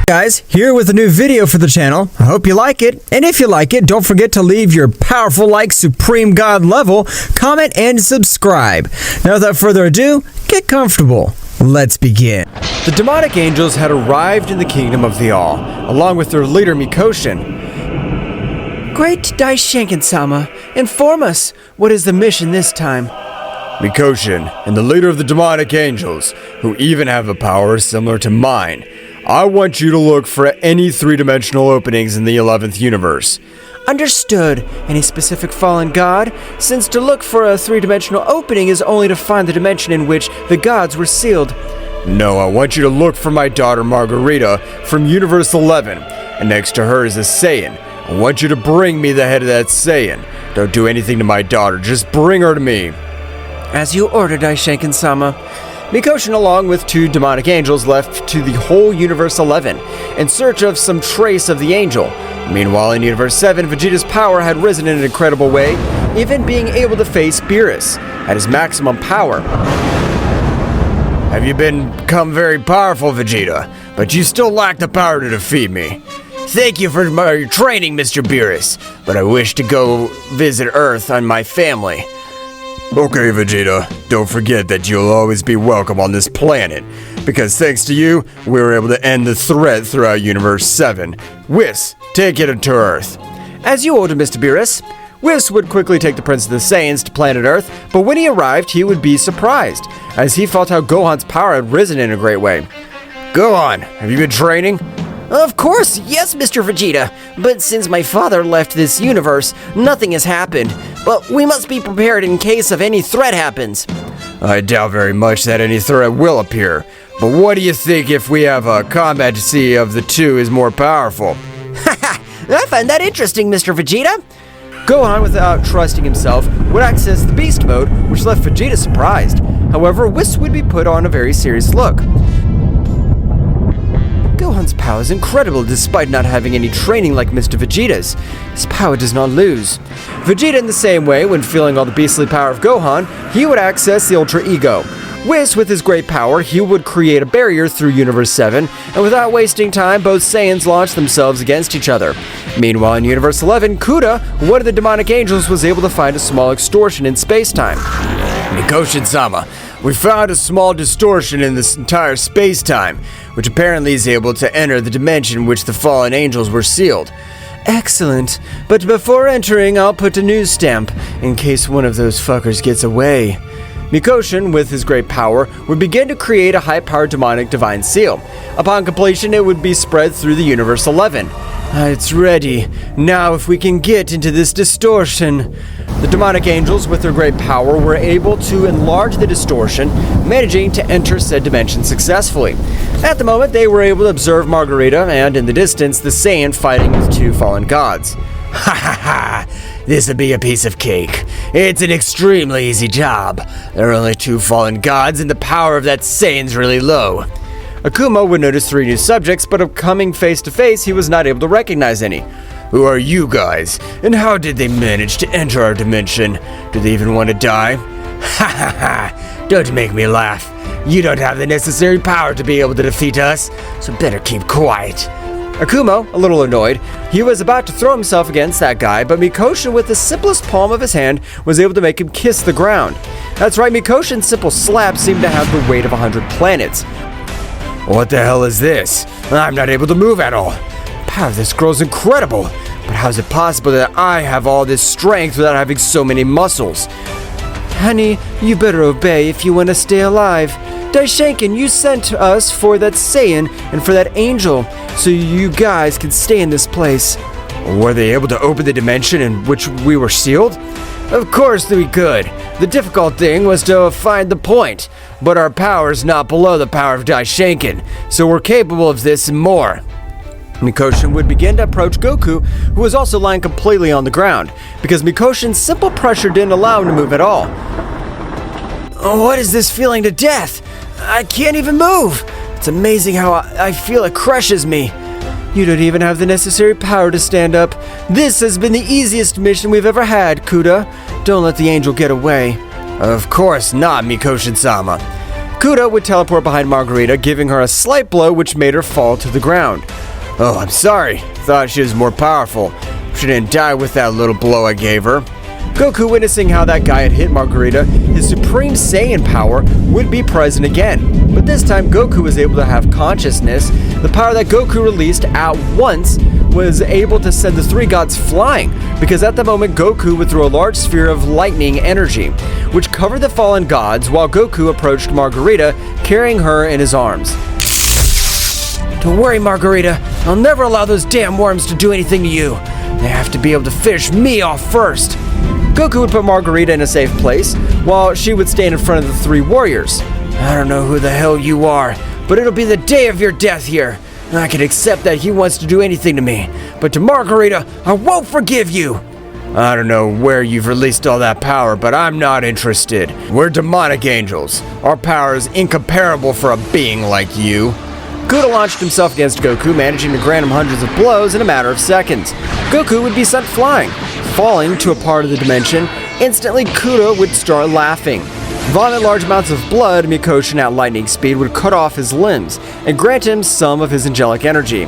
Guys, here with a new video for the channel. I hope you like it, and if you like it, don't forget to leave your powerful like Supreme God level, comment, and subscribe. Now without further ado, get comfortable. Let's begin. The demonic angels had arrived in the kingdom of the All, along with their leader Mikotion. Great Daishenkin-sama, inform us, what is the mission this time? Mikotion, and the leader of the demonic angels, who even have a power similar to mine, I want you to look for any three-dimensional openings in the 11th universe. Understood. Any specific fallen god? Since to look for a three-dimensional opening is only to find the dimension in which the gods were sealed. No, I want you to look for my daughter Marcarita from Universe 11, and next to her is a Saiyan. I want you to bring me the head of that Saiyan. Don't do anything to my daughter, just bring her to me. As you ordered, Daishenkin-sama. Mikotion, along with two demonic angels, left to the whole Universe 11 in search of some trace of the angel. Meanwhile, in Universe 7, Vegeta's power had risen in an incredible way, even being able to face Beerus at his maximum power. Have you become very powerful, Vegeta, but you still lack the power to defeat me. Thank you for your training, Mr. Beerus, but I wish to go visit Earth and my family. Okay, Vegeta, don't forget that you'll always be welcome on this planet, because thanks to you, we were able to end the threat throughout Universe 7. Whis, take it to Earth. As you ordered, Mr. Beerus. Whis would quickly take the Prince of the Saiyans to planet Earth, but when he arrived, he would be surprised, as he felt how Gohan's power had risen in a great way. Gohan, have you been training? Of course, yes, Mr. Vegeta. But since my father left this universe, nothing has happened. But we must be prepared in case of any threat happens. I doubt very much that any threat will appear. But what do you think if we have a combat to see of the two is more powerful? Haha, I find that interesting, Mr. Vegeta. Gohan, without trusting himself, would access the Beast Mode, which left Vegeta surprised. However, Whis would be put on a very serious look. Gohan's power is incredible despite not having any training like Mr. Vegeta's. His power does not lose. Vegeta, in the same way, when feeling all the beastly power of Gohan, he would access the Ultra Ego. Whis, with his great power, he would create a barrier through Universe 7, and without wasting time, both Saiyans launched themselves against each other. Meanwhile, in Universe 11, Kuda, one of the demonic angels, was able to find a small extortion in space-time. Mikotion-sama, we found a small distortion in this entire space-time, which apparently is able to enter the dimension in which the fallen angels were sealed. Excellent, but before entering, I'll put a news stamp, in case one of those fuckers gets away. Mikotion, with his great power, would begin to create a high-powered demonic divine seal. Upon completion, it would be spread through the Universe 11. It's ready. Now if we can get into this distortion. The demonic angels, with their great power, were able to enlarge the distortion, managing to enter said dimension successfully. At the moment, they were able to observe Marcarita and, in the distance, the Saiyan fighting with two fallen gods. Ha ha ha! This'll be a piece of cake. It's an extremely easy job. There are only two fallen gods and the power of that Saiyan's really low. Akuma would notice three new subjects, but upon coming face to face, he was not able to recognize any. Who are you guys? And how did they manage to enter our dimension? Do they even want to die? Ha ha ha! Don't make me laugh. You don't have the necessary power to be able to defeat us, so better keep quiet. Akuma, a little annoyed, he was about to throw himself against that guy, but Mikotion, with the simplest palm of his hand, was able to make him kiss the ground. That's right, Mikoshin's simple slap seemed to have the weight of 100 planets. What the hell is this? I'm not able to move at all. The power of this girl's incredible, but how is it possible that I have all this strength without having so many muscles? Honey, you better obey if you want to stay alive. Daishenkin, you sent us for that Saiyan and for that angel, so you guys can stay in this place. Were they able to open the dimension in which we were sealed? Of course we could. The difficult thing was to find the point. But our power's not below the power of Daishinken, so we're capable of this and more. Mikoshin would begin to approach Goku, who was also lying completely on the ground, because Mikoshin's simple pressure didn't allow him to move at all. What is this feeling to death? I can't even move. It's amazing how I feel it crushes me. You don't even have the necessary power to stand up. This has been the easiest mission we've ever had, Kuda. Don't let the angel get away. Of course not, Mikoshin-sama. Kuda would teleport behind Marcarita, giving her a slight blow which made her fall to the ground. Oh, I'm sorry. Thought she was more powerful. She didn't die with that little blow I gave her. Goku, witnessing how that guy had hit Marcarita, his Supreme Saiyan power would be present again. But this time, Goku was able to have consciousness. The power that Goku released at once was able to send the three gods flying, because at the moment, Goku would throw a large sphere of lightning energy, which covered the fallen gods while Goku approached Marcarita, carrying her in his arms. Don't worry, Marcarita. I'll never allow those damn worms to do anything to you. They have to be able to finish me off first. Goku would put Marcarita in a safe place, while she would stand in front of the three warriors. I don't know who the hell you are, but it'll be the day of your death here. I can accept that he wants to do anything to me, but to Marcarita, I won't forgive you. I don't know where you've released all that power, but I'm not interested. We're demonic angels. Our power is incomparable for a being like you. Kuda launched himself against Goku, managing to grant him hundreds of blows in a matter of seconds. Goku would be sent flying, falling to a part of the dimension. Instantly, Kuda would start laughing. Vomit large amounts of blood, Mikoshin at lightning speed would cut off his limbs and grant him some of his angelic energy.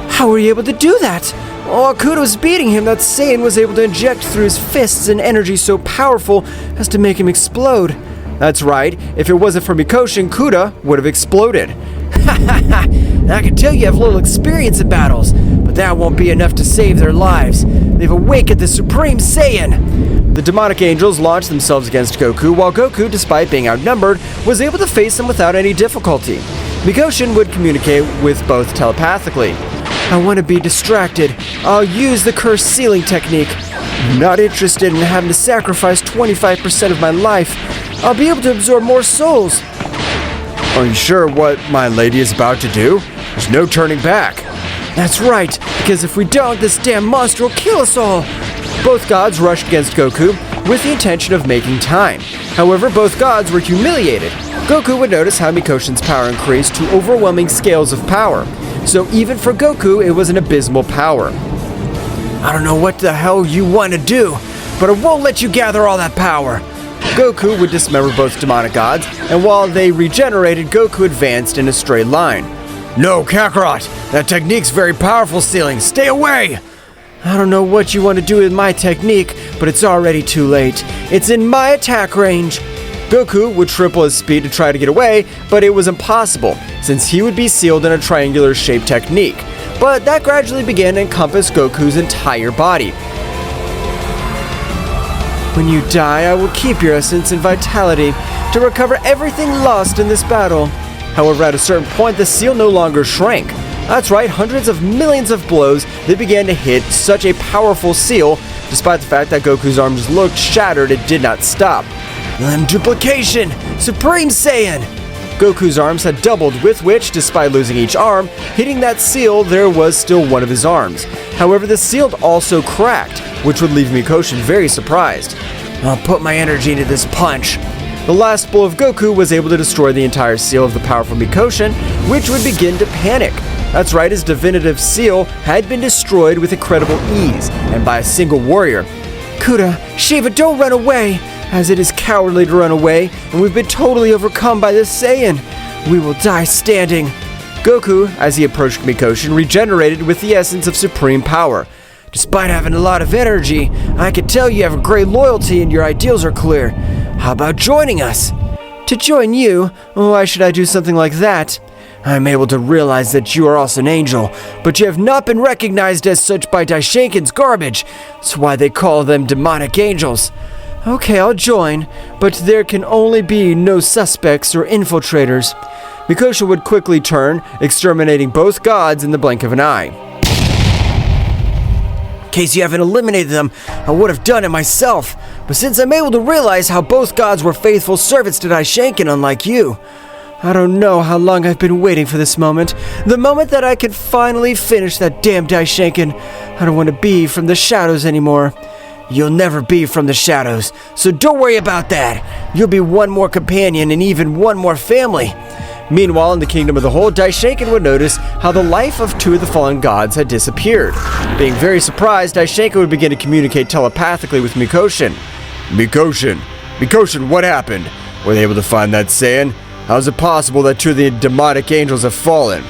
How were you able to do that? While Kuda was beating him, that Saiyan was able to inject through his fists an energy so powerful as to make him explode. That's right, if it wasn't for Mikoshin, Kuda would have exploded. I can tell you have little experience in battles, but that won't be enough to save their lives. They've awakened the Supreme Saiyan. The demonic angels launched themselves against Goku, while Goku, despite being outnumbered, was able to face them without any difficulty. Mikoshin would communicate with both telepathically. I want to be distracted. I'll use the cursed ceiling technique. I'm not interested in having to sacrifice 25% of my life. I'll be able to absorb more souls. Are you sure what my lady is about to do? There's no turning back. That's right, because if we don't, this damn monster will kill us all. Both gods rushed against Goku with the intention of making time. However, both gods were humiliated. Goku would notice how Mikoshin's power increased to overwhelming scales of power. So even for Goku, it was an abysmal power. I don't know what the hell you want to do, but I won't let you gather all that power. Goku would dismember both demonic gods, and while they regenerated, Goku advanced in a straight line. No, Kakarot! That technique's very powerful, Ceiling! Stay away! I don't know what you want to do with my technique, but it's already too late. It's in my attack range. Goku would triple his speed to try to get away, but it was impossible, since he would be sealed in a triangular-shaped technique. But that gradually began to encompass Goku's entire body. When you die, I will keep your essence and vitality to recover everything lost in this battle. However, at a certain point, the seal no longer shrank. That's right, hundreds of millions of blows that began to hit such a powerful seal. Despite the fact that Goku's arms looked shattered, it did not stop. Limb duplication! Supreme Saiyan! Goku's arms had doubled, with which, despite losing each arm, hitting that seal, there was still one of his arms. However, the seal also cracked, which would leave Mikoshin very surprised. I'll put my energy into this punch. The last blow of Goku was able to destroy the entire seal of the powerful Mikoshin, which would begin to panic. That's right, his divinative seal had been destroyed with incredible ease, and by a single warrior. Kuda, Shiva, don't run away, as it is cowardly to run away, and we've been totally overcome by this Saiyan. We will die standing. Goku, as he approached Mikoshin, regenerated with the essence of supreme power. Despite having a lot of energy, I can tell you have a great loyalty and your ideals are clear. How about joining us? To join you? Why should I do something like that? I'm able to realize that you are also an angel, but you have not been recognized as such by Daishinken's garbage. That's why they call them demonic angels. Okay, I'll join, but there can only be no suspects or infiltrators. Mikoshin would quickly turn, exterminating both gods in the blink of an eye. In case you haven't eliminated them, I would have done it myself. But since I'm able to realize how both gods were faithful servants to Daishenkin, unlike you, I don't know how long I've been waiting for this moment. The moment that I could finally finish that damn Daishenkin. I don't want to be from the shadows anymore. You'll never be from the shadows, so don't worry about that. You'll be one more companion and even one more family. Meanwhile, in the Kingdom of the Whole, Daishenkin would notice how the life of two of the fallen gods had disappeared. Being very surprised, Daishenkin would begin to communicate telepathically with Mikoshin. Mikoshin, what happened? Were they able to find that Saiyan? How is it possible that two of the demonic angels have fallen?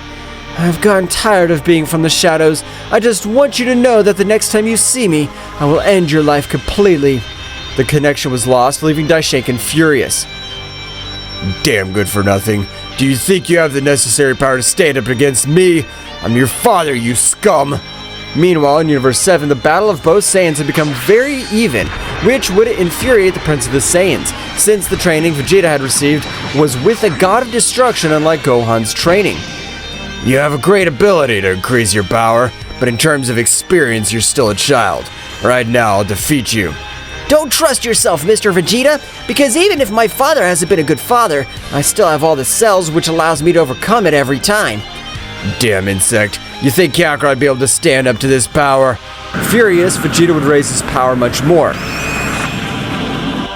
I've gotten tired of being from the shadows. I just want you to know that the next time you see me, I will end your life completely. The connection was lost, leaving Daishenkin furious. Damn good for nothing. Do you think you have the necessary power to stand up against me? I'm your father, you scum! Meanwhile, in Universe 7, the battle of both Saiyans had become very even, which would infuriate the Prince of the Saiyans, since the training Vegeta had received was with a god of destruction unlike Gohan's training. You have a great ability to increase your power, but in terms of experience, you're still a child. Right now, I'll defeat you. Don't trust yourself, Mr. Vegeta, because even if my father hasn't been a good father, I still have all the cells which allows me to overcome it every time. Damn insect. You think Kakarot'd be able to stand up to this power? Furious, Vegeta would raise his power much more.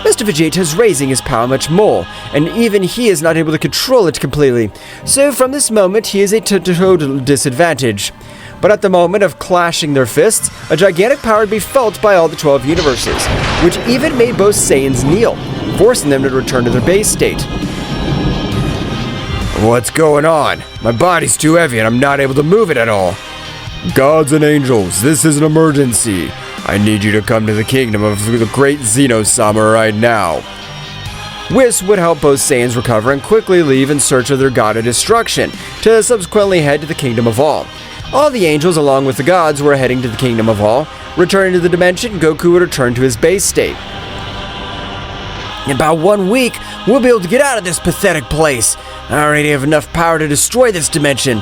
Mr. Vegeta is raising his power much more, and even he is not able to control it completely. So from this moment, he is at a total disadvantage. But at the moment of clashing their fists, a gigantic power would be felt by all the 12 universes, which even made both Saiyans kneel, forcing them to return to their base state. What's going on? My body's too heavy and I'm not able to move it at all. Gods and angels, this is an emergency. I need you to come to the kingdom of the great Zeno-sama right now. Whis would help both Saiyans recover and quickly leave in search of their god of destruction, to subsequently head to the Kingdom of All. All the angels, along with the gods, were heading to the Kingdom of All. Returning to the dimension, Goku would return to his base state. In about 1 week, we'll be able to get out of this pathetic place. I already have enough power to destroy this dimension.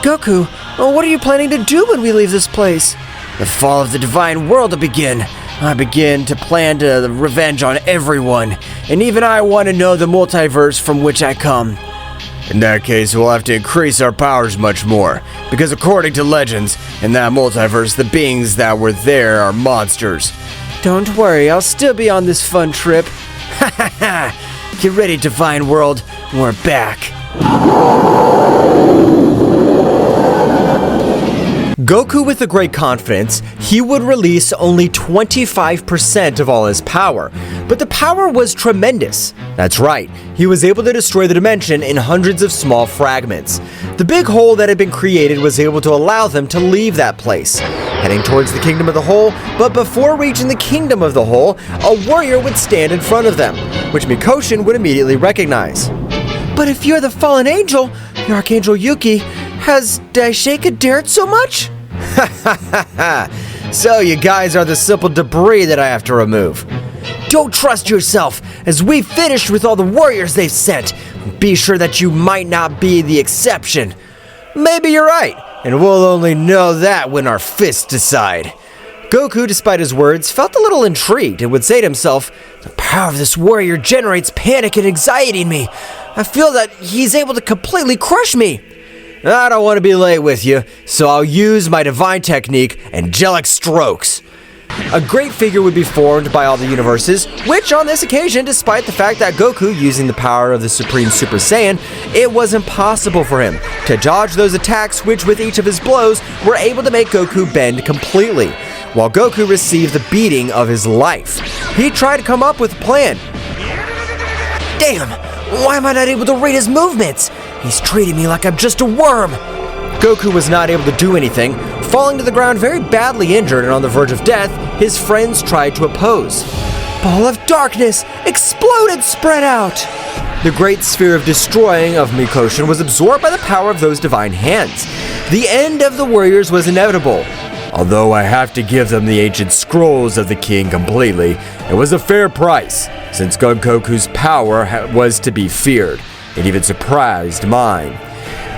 Goku, what are you planning to do when we leave this place? The fall of the divine world to begin. I begin to plan to revenge on everyone, and even I want to know the multiverse from which I come. In that case, we'll have to increase our powers much more, because according to legends, in that multiverse, the beings that were there are monsters. Don't worry, I'll still be on this fun trip. Ha ha ha! Get ready, divine world. We're back. Goku, with a great confidence, he would release only 25% of all his power, but the power was tremendous. That's right, he was able to destroy the dimension in hundreds of small fragments. The big hole that had been created was able to allow them to leave that place, heading towards the Kingdom of the Whole, but before reaching the Kingdom of the Whole, a warrior would stand in front of them, which Mikoshin would immediately recognize. But if you're the fallen angel, the Archangel Yuki, has Daishenkin dared so much? Ha ha ha ha! So you guys are the simple debris that I have to remove. Don't trust yourself, as we've finished with all the warriors they've sent. Be sure that you might not be the exception. Maybe you're right, and we'll only know that when our fists decide. Goku, despite his words, felt a little intrigued and would say to himself, the power of this warrior generates panic and anxiety in me. I feel that he's able to completely crush me. I don't want to be late with you, so I'll use my divine technique, Angelic Strokes. A great figure would be formed by all the universes, which on this occasion, despite the fact that Goku using the power of the Supreme Super Saiyan, it was impossible for him to dodge those attacks which with each of his blows were able to make Goku bend completely, while Goku received the beating of his life. He tried to come up with a plan. Damn, why am I not able to read his movements? He's treating me like I'm just a worm. Goku was not able to do anything, falling to the ground very badly injured and on the verge of death. His friends tried to oppose. Ball of darkness, explode and spread out. The great sphere of destroying of Mikoshin was absorbed by the power of those divine hands. The end of the warriors was inevitable. Although I have to give them the ancient scrolls of the king completely, it was a fair price, since Goku's power was to be feared. It even surprised mine.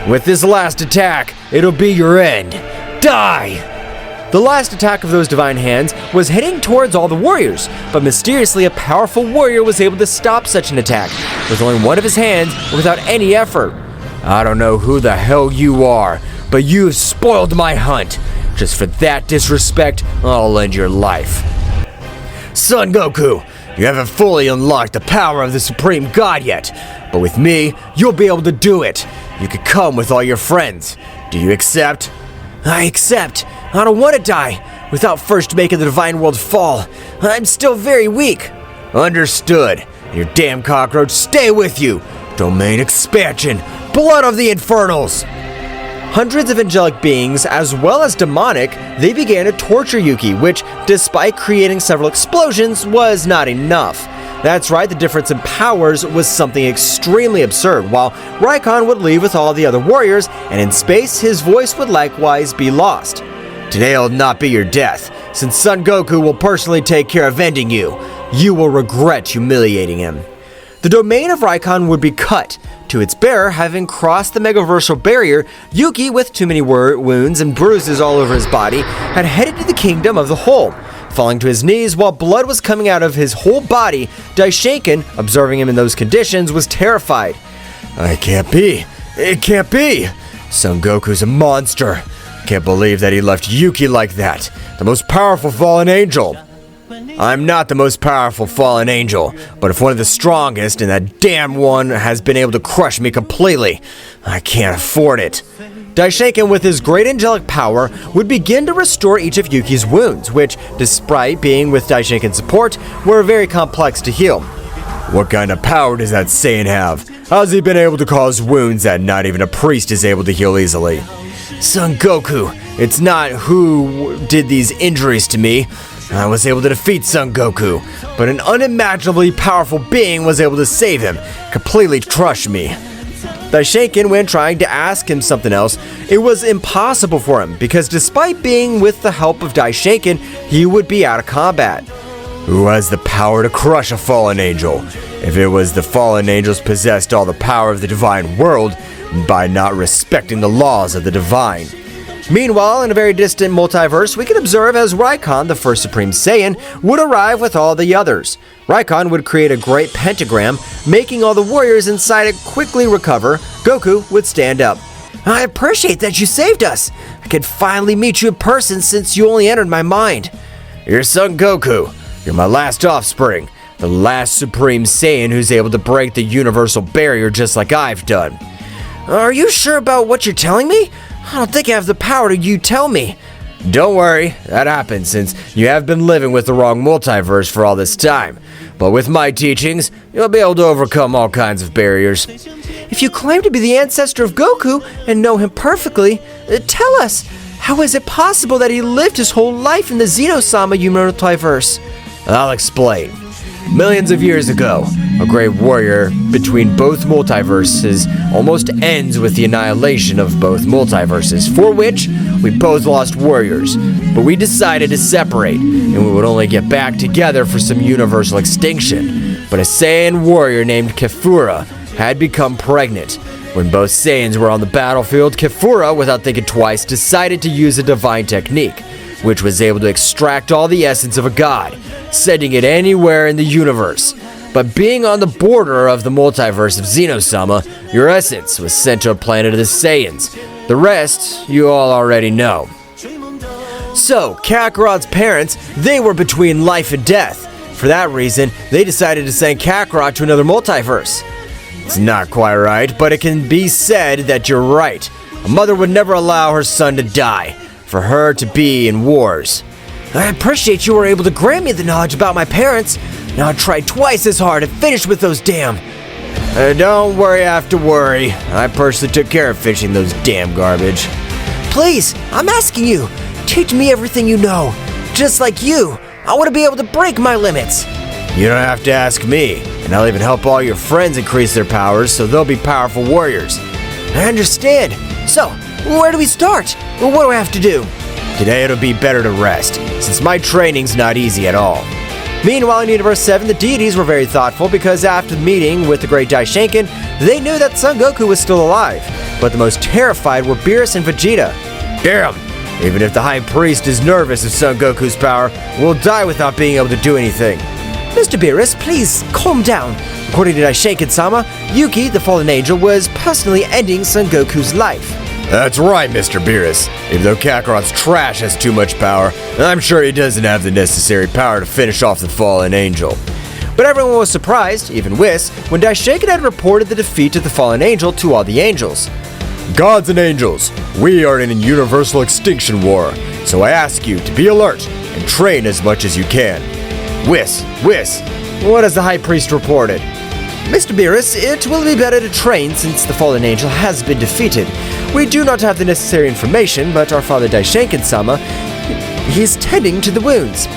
With this last attack, it'll be your end. Die! The last attack of those divine hands was heading towards all the warriors, but mysteriously a powerful warrior was able to stop such an attack, with only one of his hands without any effort. I don't know who the hell you are, but you've spoiled my hunt. Just for that disrespect, I'll end your life. Son Goku, you haven't fully unlocked the power of the Supreme God yet, but with me, you'll be able to do it. You could come with all your friends. Do you accept? I accept. I don't want to die without first making the divine world fall. I'm still very weak. Understood. Your damn cockroach stay with you. Domain expansion. Blood of the Infernals. Hundreds of angelic beings, as well as demonic, they began to torture Yuki, which, despite creating several explosions, was not enough. That's right, the difference in powers was something extremely absurd. While Raikon would leave with all the other warriors, and in space, his voice would likewise be lost. Today'll not be your death, since Son Goku will personally take care of ending you. You will regret humiliating him. The domain of Raikon would be cut. To its bearer, having crossed the megaversal barrier, Yuki, with too many wounds and bruises all over his body, had headed to the kingdom of the Whole. Falling to his knees while blood was coming out of his whole body, Daishinkan, observing him in those conditions, was terrified. It can't be. It can't be. Son Goku's a monster. Can't believe that he left Yuki like that. The most powerful fallen angel. I'm not the most powerful fallen angel, but if one of the strongest, and that damn one has been able to crush me completely, I can't afford it. Daishinkan, with his great angelic power, would begin to restore each of Yuki's wounds, which, despite being with Daishinkan's support, were very complex to heal. What kind of power does that Saiyan have? How's he been able to cause wounds that not even a priest is able to heal easily? Son Goku, it's not who did these injuries to me. I was able to defeat Son Goku, but an unimaginably powerful being was able to save him, completely crush me. Daishinkan, when trying to ask him something else, it was impossible for him, because despite being with the help of Daishinkan, he would be out of combat. Who has the power to crush a fallen angel? If it was the fallen angels possessed all the power of the divine world by not respecting the laws of the divine. Meanwhile, in a very distant multiverse, we can observe as Raikon, the first Supreme Saiyan, would arrive with all the others. Raikon would create a great pentagram, making all the warriors inside it quickly recover. Goku would stand up. I appreciate that you saved us. I could finally meet you in person since you only entered my mind. You're Son Goku. You're my last offspring. The last Supreme Saiyan who's able to break the universal barrier just like I've done. Are you sure about what you're telling me? I don't think I have the power to you tell me. Don't worry, that happens since you have been living with the wrong multiverse for all this time. But with my teachings, you'll be able to overcome all kinds of barriers. If you claim to be the ancestor of Goku and know him perfectly, tell us, how is it possible that he lived his whole life in the Zeno-sama multiverse? I'll explain. Millions of years ago, a great warrior between both multiverses almost ends with the annihilation of both multiverses, for which we both lost warriors. But we decided to separate, and we would only get back together for some universal extinction. But a Saiyan warrior named Kefura had become pregnant. When both Saiyans were on the battlefield, Kefura, without thinking twice, decided to use a divine technique, which was able to extract all the essence of a god, sending it anywhere in the universe. But being on the border of the multiverse of Zeno-sama, your essence was sent to a planet of the Saiyans. The rest, you all already know. So, Kakarot's parents, they were between life and death. For that reason, they decided to send Kakarot to another multiverse. It's not quite right, but it can be said that you're right. A mother would never allow her son to die, for her to be in wars. I appreciate you were able to grant me the knowledge about my parents. Now I tried twice as hard and finished with those damn... Don't worry, I have to worry. I personally took care of fishing those damn garbage. Please, I'm asking you. Teach me everything you know. Just like you, I want to be able to break my limits. You don't have to ask me, and I'll even help all your friends increase their powers so they'll be powerful warriors. I understand. So, where do we start? What do I have to do? Today it'll be better to rest, since my training's not easy at all. Meanwhile, in Universe 7, the deities were very thoughtful because after the meeting with the great Daishinkan, they knew that Son Goku was still alive. But the most terrified were Beerus and Vegeta. Damn! Even if the High Priest is nervous of Son Goku's power, we'll die without being able to do anything. Mr. Beerus, please calm down. According to Daishinkan-sama, Yuki, the fallen angel, was personally ending Son Goku's life. That's right, Mr. Beerus. Even though Kakarot's trash has too much power, I'm sure he doesn't have the necessary power to finish off the fallen angel. But everyone was surprised, even Whis, when Daishinkan had reported the defeat of the fallen angel to all the angels. Gods and angels, we are in a universal extinction war, so I ask you to be alert and train as much as you can. Whis, What has the High Priest reported? Mr. Beerus, it will be better to train since the fallen angel has been defeated. We do not have the necessary information, but our father Daishinkan-sama, he's tending to the wounds.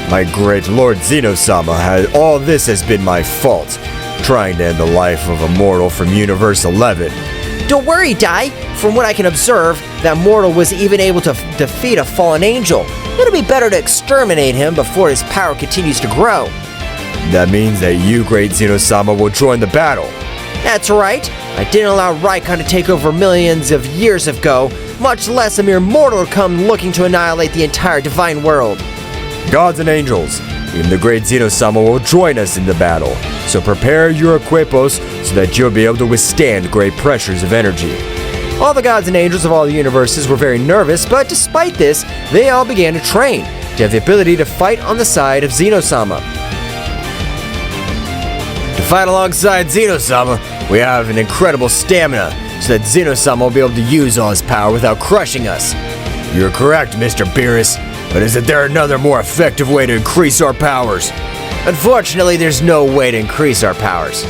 my great Lord Zeno-sama, all this has been my fault, trying to end the life of a mortal from Universe 11. Don't worry, Dai. From what I can observe, that mortal was even able to defeat a fallen angel. It'll be better to exterminate him before his power continues to grow. That means that you, great Zeno-sama, will join the battle. That's right. I didn't allow Raikon to take over millions of years ago, much less a mere mortal to come looking to annihilate the entire divine world. Gods and angels, even the great Zeno-sama will join us in the battle, so prepare your equipos so that you'll be able to withstand great pressures of energy. All the gods and angels of all the universes were very nervous, but despite this, they all began to train to have the ability to fight on the side of Zeno-sama. To fight alongside Zeno-sama, we have an incredible stamina, so that Zeno-sama will be able to use all his power without crushing us. You're correct, Mr. Beerus, but isn't there another more effective way to increase our powers? Unfortunately, there's no way to increase our powers.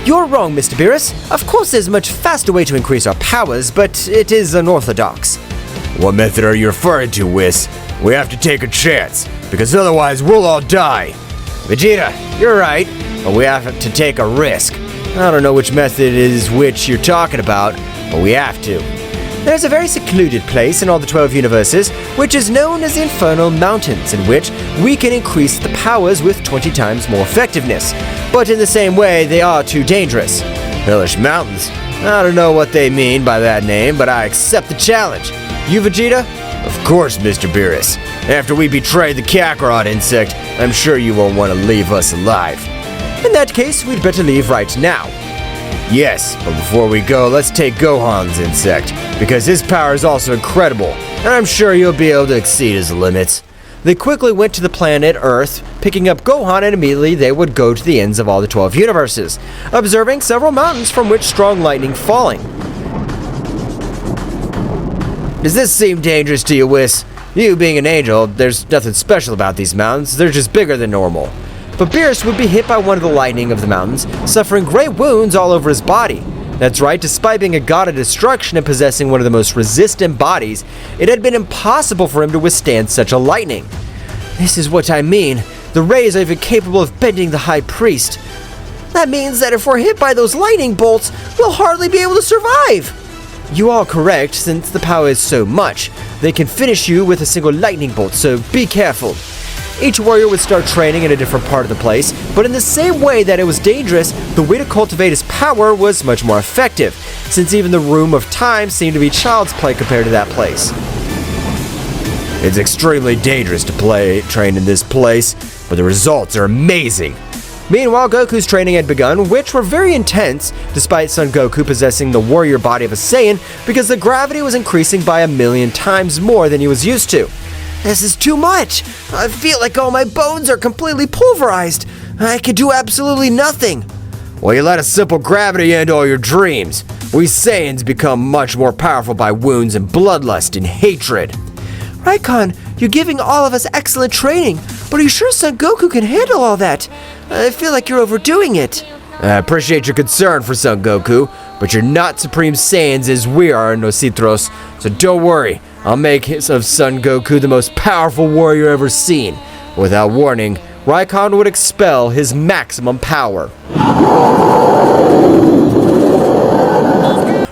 You're wrong, Mr. Beerus. Of course there's a much faster way to increase our powers, but it is unorthodox. What method are you referring to, Whis? We have to take a chance, because otherwise we'll all die. Vegeta, you're right, but we have to take a risk. I don't know which method it is which you're talking about, but we have to. There's a very secluded place in all the 12 universes, which is known as the Infernal Mountains, in which we can increase the powers with 20 times more effectiveness. But in the same way, they are too dangerous. Hellish Mountains? I don't know what they mean by that name, but I accept the challenge. You, Vegeta? Of course, Mr. Beerus. After we betrayed the Kakarot insect, I'm sure you won't want to leave us alive. In that case, we'd better leave right now. Yes, but before we go, let's take Gohan's insect, because his power is also incredible, and I'm sure you'll be able to exceed his limits. They quickly went to the planet Earth, picking up Gohan, and immediately they would go to the ends of all the 12 universes, observing several mountains from which strong lightning falling. Does this seem dangerous to you, Whis? You being an angel, there's nothing special about these mountains, they're just bigger than normal. But Beerus would be hit by one of the lightning of the mountains, suffering great wounds all over his body. That's right, despite being a god of destruction and possessing one of the most resistant bodies, it had been impossible for him to withstand such a lightning. This is what I mean. The rays are even capable of bending the High Priest. That means that if we're hit by those lightning bolts, we'll hardly be able to survive. You are correct, since the power is so much. They can finish you with a single lightning bolt, so be careful. Each warrior would start training in a different part of the place, but in the same way that it was dangerous, the way to cultivate his power was much more effective, since even the Room of Time seemed to be child's play compared to that place. It's extremely dangerous to train in this place, but the results are amazing. Meanwhile, Goku's training had begun, which were very intense, despite Son Goku possessing the warrior body of a Saiyan, because the gravity was increasing by 1,000,000 times more than he was used to. This is too much. I feel like all my bones are completely pulverized. I can do absolutely nothing. Well, you let a simple gravity end all your dreams. We Saiyans become much more powerful by wounds and bloodlust and hatred. Raikon, you're giving all of us excellent training, but are you sure Son Goku can handle all that? I feel like you're overdoing it. I appreciate your concern for Son Goku, but you're not Supreme Saiyans as we are in Nositros, so don't worry. I'll make of Son Goku the most powerful warrior ever seen. Without warning, Raikon would expel his maximum power.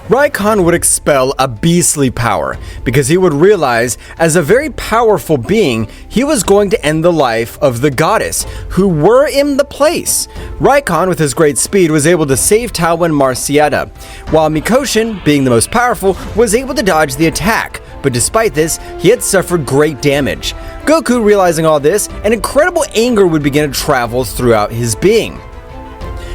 Raikon would expel a beastly power, because he would realize, as a very powerful being, he was going to end the life of the goddess, who were in the place. Raikon, with his great speed, was able to save Tao and Marcieta, while Mikoshin, being the most powerful, was able to dodge the attack, but despite this, he had suffered great damage. Goku, realizing all this, an incredible anger would begin to travel throughout his being.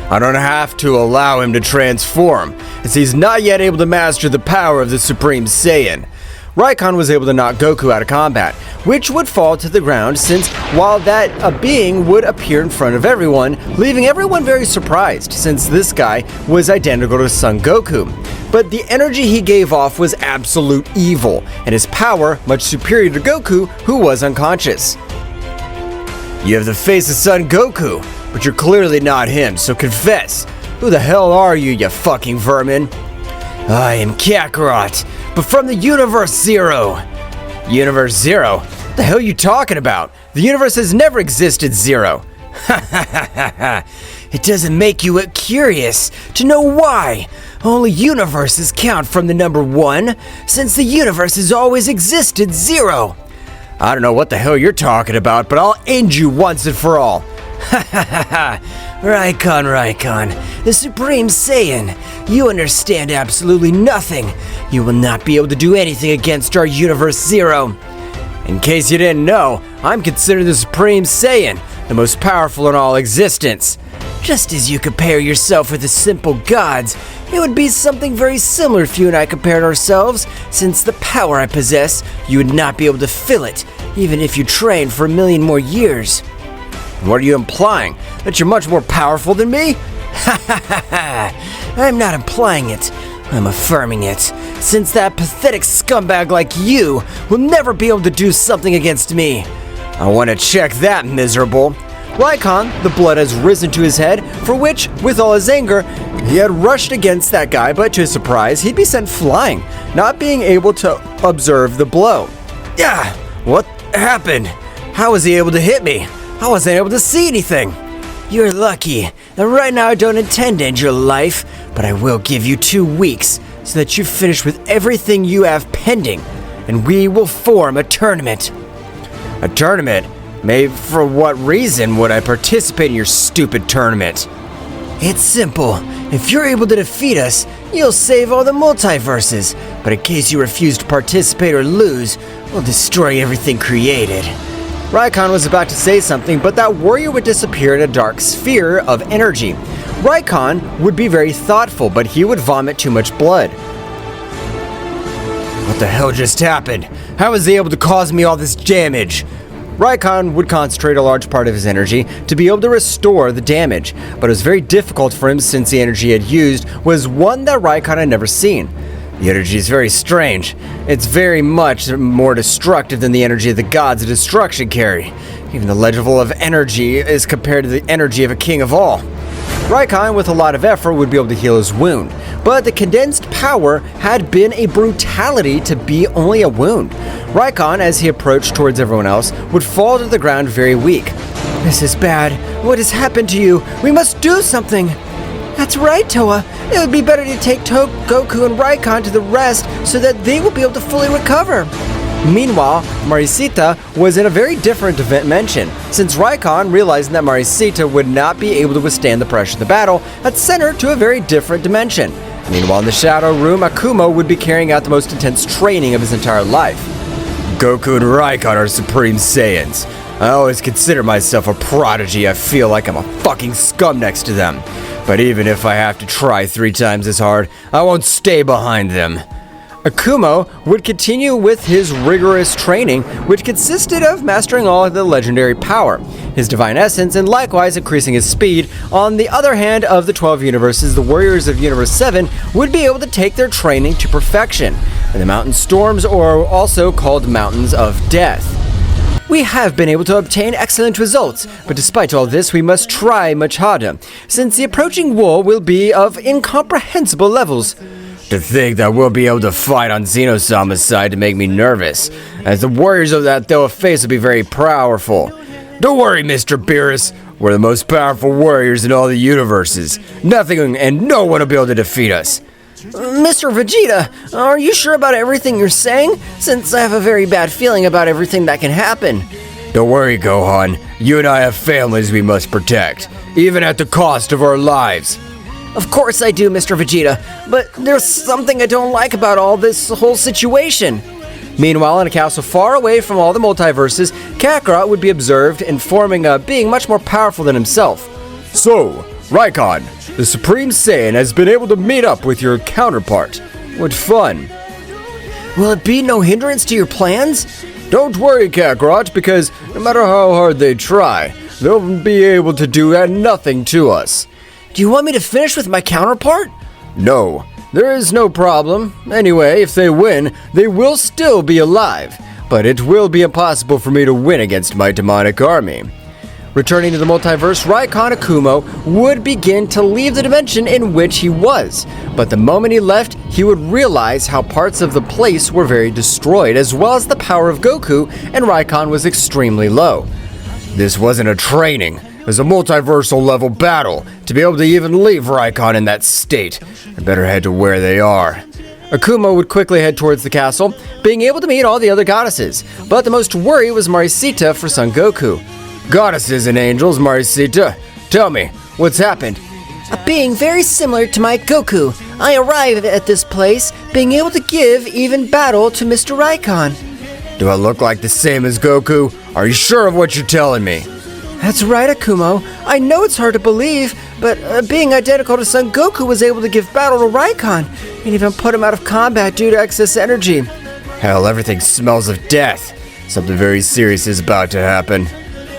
I don't have to allow him to transform, as he's not yet able to master the power of the Supreme Saiyan. Raikon was able to knock Goku out of combat, which would fall to the ground since while that a being would appear in front of everyone, leaving everyone very surprised since this guy was identical to Son Goku. But the energy he gave off was absolute evil, and his power much superior to Goku, who was unconscious. You have the face of Son Goku, but you're clearly not him, so confess. Who the hell are you, you fucking vermin? I am Kakarot, but from the Universe Zero. Universe Zero? What the hell are you talking about? The universe has never existed, Zero. It doesn't make you curious to know why. Only universes count from the number 1, since the universe has always existed, 0. I don't know what the hell you're talking about, but I'll end you once and for all. Raikon, the Supreme Saiyan, you understand absolutely nothing. You will not be able to do anything against our Universe Zero. In case you didn't know, I'm considered the Supreme Saiyan, the most powerful in all existence. Just as you compare yourself with the simple gods, it would be something very similar if you and I compared ourselves, since the power I possess, you would not be able to fill it, even if you trained for 1,000,000 more years. What are you implying? That you're much more powerful than me? I'm not implying it. I'm affirming it, since that pathetic scumbag like you will never be able to do something against me. I want to check that, miserable. Raikon, the blood has risen to his head, for which, with all his anger, he had rushed against that guy, but to his surprise, he'd be sent flying, not being able to observe the blow. Yeah, what happened? How was he able to hit me? I wasn't able to see anything. You're lucky, and right now I don't intend to end your life, but I will give you 2 weeks so that you finish with everything you have pending, and we will form a tournament. A tournament? Maybe for what reason would I participate in your stupid tournament? It's simple. If you're able to defeat us, you'll save all the multiverses, but in case you refuse to participate or lose, we'll destroy everything created. Raikon was about to say something, but that warrior would disappear in a dark sphere of energy. Raikon would be very thoughtful, but he would vomit too much blood. What the hell just happened? How was he able to cause me all this damage? Raikon would concentrate a large part of his energy to be able to restore the damage, but it was very difficult for him since the energy he had used was one that Raikon had never seen. The energy is very strange. It's very much more destructive than the energy of the gods of destruction carry. Even the level of energy is compared to the energy of a king of all. Raikon, with a lot of effort, would be able to heal his wound, but the condensed power had been a brutality to be only a wound. Raikon, as he approached towards everyone else, would fall to the ground very weak. This is bad. What has happened to you? We must do something. That's right, Toa. It would be better to take Goku and Raikon to the rest so that they will be able to fully recover. Meanwhile, Marcarita was in a very different dimension, since Raikon, realizing that Marcarita would not be able to withstand the pressure of the battle, had sent her to a very different dimension. Meanwhile, in the Shadow Room, Akuma would be carrying out the most intense training of his entire life. Goku and Raikon are Supreme Saiyans. I always consider myself a prodigy. I feel like I'm a fucking scum next to them. But even if I have to try 3 times as hard, I won't stay behind them. Akuma would continue with his rigorous training, which consisted of mastering all of the legendary power, his divine essence, and likewise increasing his speed. On the other hand, of the 12 universes, the warriors of Universe 7 would be able to take their training to perfection, and the mountain storms are also called Mountains of Death. We have been able to obtain excellent results, but despite all this, we must try much harder, since the approaching war will be of incomprehensible levels. To think that we'll be able to fight on Zeno-sama's side to make me nervous, as the warriors of that they'll face will be very powerful. Don't worry, Mr. Beerus. We're the most powerful warriors in all the universes. Nothing and no one will be able to defeat us. Mr. Vegeta, are you sure about everything you're saying? Since I have a very bad feeling about everything that can happen. Don't worry, Gohan. You and I have families we must protect, even at the cost of our lives. Of course I do, Mr. Vegeta, but there's something I don't like about all this whole situation. Meanwhile, in a castle far away from all the multiverses, Kakarot would be observed informing a being much more powerful than himself. So, Raikon, the Supreme Saiyan has been able to meet up with your counterpart. What fun. Will it be no hindrance to your plans? Don't worry, Kakarot, because no matter how hard they try, they'll be able to do nothing to us. Do you want me to finish with my counterpart? No, there is no problem. Anyway, if they win, they will still be alive. But it will be impossible for me to win against my demonic army. Returning to the multiverse, Raikon Akumo would begin to leave the dimension in which he was. But the moment he left, he would realize how parts of the place were very destroyed, as well as the power of Goku, and Raikon was extremely low. This wasn't a training. It was a multiversal level battle. To be able to even leave Raikon in that state, I better head to where they are. Akumo would quickly head towards the castle, being able to meet all the other goddesses. But the most worry was Marcarita for Son Goku. Goddesses and angels, Marcarita, tell me, what's happened? A being very similar to my Goku. I arrived at this place, being able to give even battle to Mr. Raikon. Do I look like the same as Goku? Are you sure of what you're telling me? That's right, Akumo. I know it's hard to believe, but being identical to Son Goku was able to give battle to Raikon, and even put him out of combat due to excess energy. Hell, everything smells of death. Something very serious is about to happen.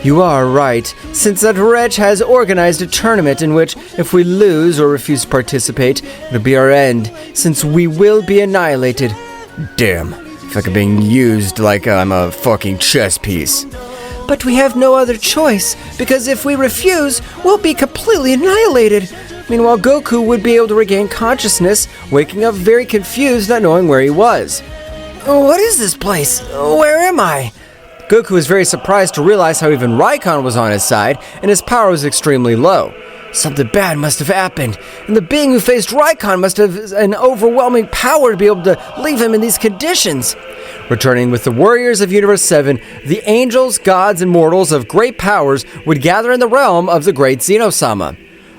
You are right, since that wretch has organized a tournament in which, if we lose or refuse to participate, it'll be our end, since we will be annihilated. Damn, it's like I'm being used like I'm a fucking chess piece. But we have no other choice, because if we refuse, we'll be completely annihilated. Meanwhile, Goku would be able to regain consciousness, waking up very confused, not knowing where he was. What is this place? Where am I? Goku was very surprised to realize how even Raikon was on his side, and his power was extremely low. Something bad must have happened, and the being who faced Raikon must have an overwhelming power to be able to leave him in these conditions. Returning with the warriors of Universe 7, the angels, gods, and mortals of great powers would gather in the realm of the great Zeno-sama.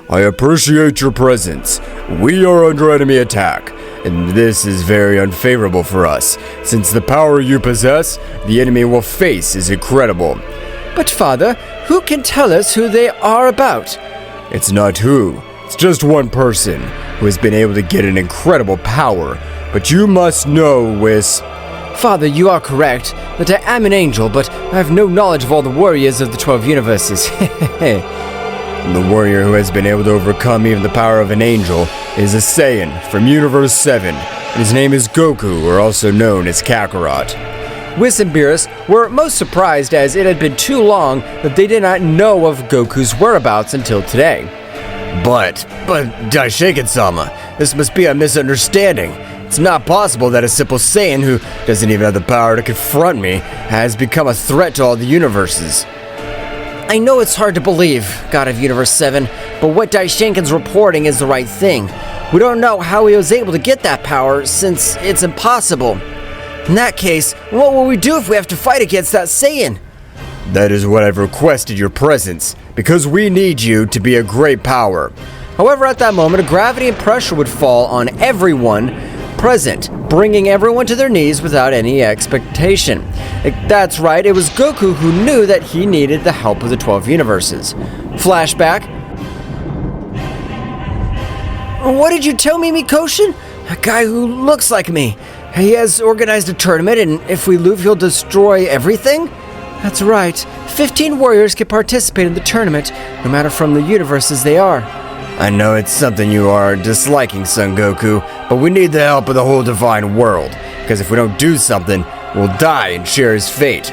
I appreciate your presence. We are under enemy attack, and this is very unfavorable for us, since the power you possess, the enemy will face is incredible. But Father, who can tell us who they are about? It's not who, it's just one person who has been able to get an incredible power. But you must know, Whis. Father, you are correct that I am an angel, but I have no knowledge of all the warriors of the 12 universes. The warrior who has been able to overcome even the power of an angel is a Saiyan from Universe 7. His name is Goku, or also known as Kakarot. Whis and Beerus were most surprised, as it had been too long that they did not know of Goku's whereabouts until today. But Daishiken-sama, this must be a misunderstanding. It's not possible that a simple Saiyan who doesn't even have the power to confront me has become a threat to all the universes. I know it's hard to believe, God of Universe 7, but what Daishinken's reporting is the right thing. We don't know how he was able to get that power, since it's impossible. In that case, what will we do if we have to fight against that Saiyan? That is what I've requested your presence, because we need you to be a great power. However, at that moment, a gravity and pressure would fall on everyone present, bringing everyone to their knees without any expectation. That's right, it was Goku who knew that he needed the help of the 12 universes. Flashback. What did you tell me, Mikoshin? A guy who looks like me. He has organized a tournament, and if we lose, he'll destroy everything? That's right. 15 warriors can participate in the tournament, no matter from the universes they are. I know it's something you are disliking, Son Goku, but we need the help of the whole divine world, because if we don't do something, we'll die and share his fate.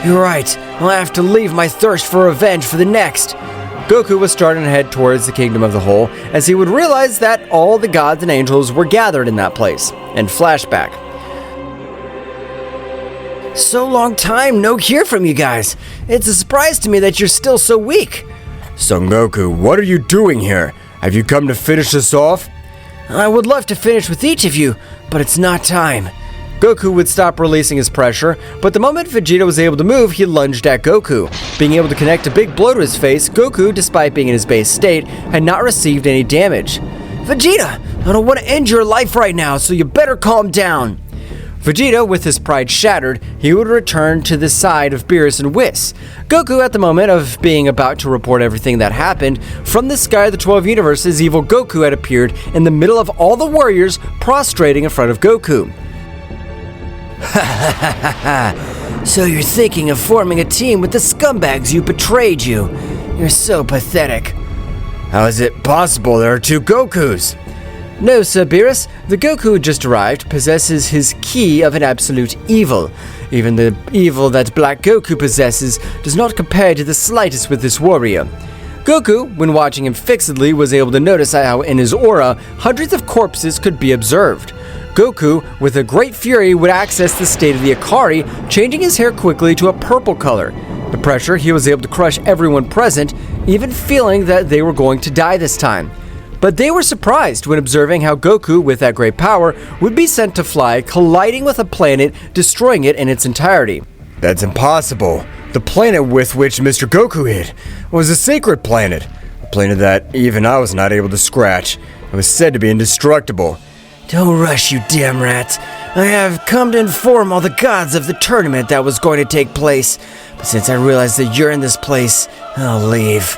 You're right. I'll have to leave my thirst for revenge for the next. Goku was starting to head towards the Kingdom of the Whole, as he would realize that all the gods and angels were gathered in that place. And flashback. So long time, no hear from you guys. It's a surprise to me that you're still so weak. Son Goku, what are you doing here? Have you come to finish us off? I would love to finish with each of you, but it's not time. Goku would stop releasing his pressure, but the moment Vegeta was able to move, he lunged at Goku. Being able to connect a big blow to his face, Goku, despite being in his base state, had not received any damage. Vegeta, I don't want to end your life right now, so you better calm down. Vegeta, with his pride shattered, he would return to the side of Beerus and Whis. Goku, at the moment of being about to report everything that happened, from the sky of the 12 universes, evil Goku had appeared in the middle of all the warriors prostrating in front of Goku. So you're thinking of forming a team with the scumbags who betrayed you. You're so pathetic. How is it possible there are two Gokus? No, Sir Beerus, the Goku who just arrived possesses his key of an absolute evil. Even the evil that Black Goku possesses does not compare to the slightest with this warrior. Goku, when watching him fixedly, was able to notice how in his aura, hundreds of corpses could be observed. Goku, with a great fury, would access the state of the Ikari, changing his hair quickly to a purple color. The pressure, he was able to crush everyone present, even feeling that they were going to die this time. But they were surprised when observing how Goku, with that great power, would be sent to fly, colliding with a planet, destroying it in its entirety. That's impossible. The planet with which Mr. Goku hid was a sacred planet. A planet that even I was not able to scratch. It was said to be indestructible. Don't rush, you damn rat. I have come to inform all the gods of the tournament that was going to take place. But since I realized that you're in this place, I'll leave.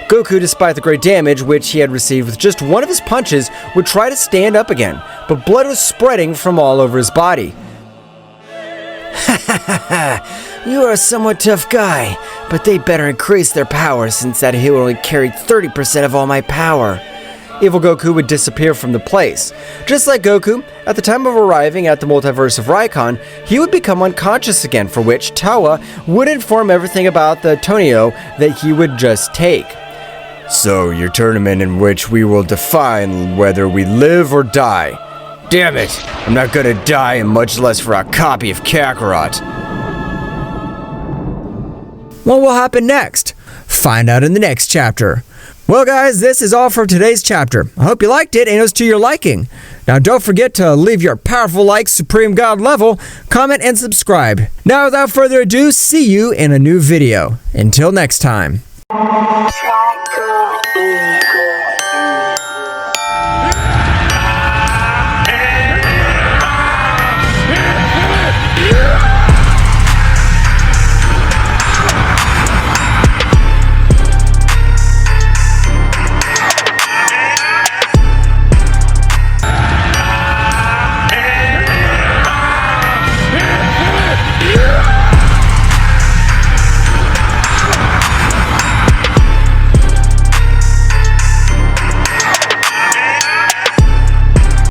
Goku, despite the great damage which he had received with just one of his punches, would try to stand up again, but blood was spreading from all over his body. You are a somewhat tough guy, but they better increase their power since that hero only carried 30% of all my power. Evil Goku would disappear from the place. Just like Goku, at the time of arriving at the multiverse of Raikon, he would become unconscious again, for which Tawa would inform everything about the Tonio that he would just take. So, your tournament in which we will define whether we live or die. Damn it! I'm not gonna die, and much less for a copy of Kakarot. What will happen next? Find out in the next chapter. Well guys, this is all for today's chapter. I hope you liked it and it was to your liking. Now don't forget to leave your powerful like Supreme God level, comment and subscribe. Now without further ado, see you in a new video. Until next time. Goku.